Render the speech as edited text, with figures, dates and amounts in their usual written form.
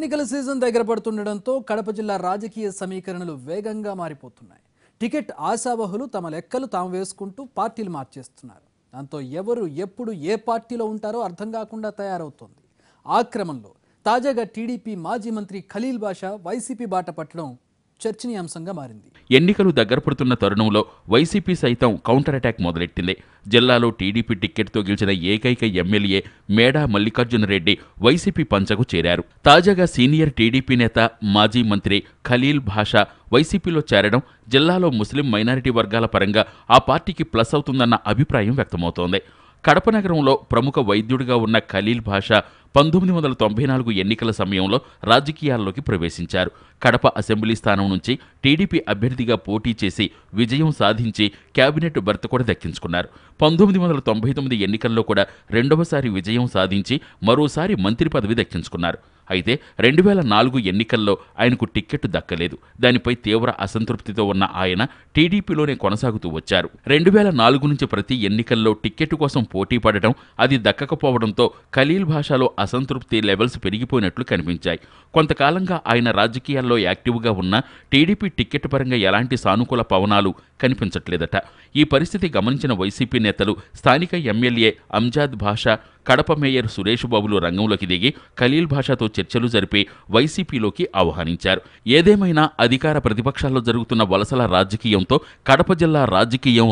ఎన్నికల సీజన్ దగ్గర పడుతుండడంతో కడప జిల్లా రాజకీయ సమీకరణలు వేగంగా మారిపోతున్నాయి. టికెట్ ఆశావహులు తమ లెక్కలు తాము వేసుకుంటూ పార్టీలు మార్చేస్తున్నారు. దాంతో ఎవరు ఎప్పుడు ఏ పార్టీలో ఉంటారో అర్థం కాకుండా తయారవుతోంది. ఆ క్రమంలో తాజాగా టీడీపీ మాజీ మంత్రి ఖలీల్ బాషా వైసీపీ బాట పట్టడం చర్చనీయాంశంగా మారింది. ఎన్నికలు దగ్గర పడుతున్న తరుణంలో వైసీపీ సైతం కౌంటర్ అటాక్ మొదలెట్టింది. జిల్లాలో టీడీపీ టికెట్తో గెలిచిన ఏకైక ఎమ్మెల్యే మేడా మల్లికార్జున రెడ్డి వైసీపీ పంచకు చేరారు. తాజాగా సీనియర్ టీడీపీ నేత మాజీ మంత్రి ఖలీల్ బాషా వైసీపీలో చేరడం జిల్లాలో ముస్లిం మైనారిటీ వర్గాల పరంగా ఆ పార్టీకి ప్లస్ అవుతుందన్న అభిప్రాయం వ్యక్తమవుతోంది. కడప నగరంలో ప్రముఖ వైద్యుడిగా ఉన్న ఖలీల్ బాషా 1994 ఎన్నికల సమయంలో రాజకీయాల్లోకి ప్రవేశించారు. కడప అసెంబ్లీ స్థానం నుంచి టీడీపీ అభ్యర్థిగా పోటీ చేసి విజయం సాధించి కేబినెట్ బర్త్ కూడా దక్కించుకున్నారు. 1999 ఎన్నికల్లో కూడా రెండవసారి విజయం సాధించి మరోసారి మంత్రి పదవి దక్కించుకున్నారు. అయితే 2004 ఎన్నికల్లో ఆయనకు టిక్కెట్ దక్కలేదు. దానిపై తీవ్ర అసంతృప్తితో ఉన్న ఆయన టీడీపీలోనే కొనసాగుతూ వచ్చారు. 2004 నుంచి ప్రతి ఎన్నికల్లో టిక్కెట్ కోసం పోటీ పడటం, అది దక్కకపోవడంతో ఖలీల్ బాషాలో అసంతృప్తి లెవెల్స్ పెరిగిపోయినట్లు కనిపించాయి. కొంతకాలంగా ఆయన రాజకీయాల్లో యాక్టివ్గా ఉన్న టీడీపీ టిక్కెట్ పరంగా ఎలాంటి సానుకూల పవనాలు కనిపించట్లేదట. ఈ పరిస్థితి గమనించిన వైసీపీ నేతలు స్థానిక ఎమ్మెల్యే అంజాద్ బాషా, కడప మేయర్ సురేష్ బాబులు రంగంలోకి దిగి ఖలీల్ బాషాతో చర్చలు జరిపి వైసీపీలోకి ఆహ్వానించారు. ఏదేమైనా అధికార ప్రతిపక్షాల్లో జరుగుతున్న వలసల రాజకీయంతో కడప జిల్లా రాజకీయం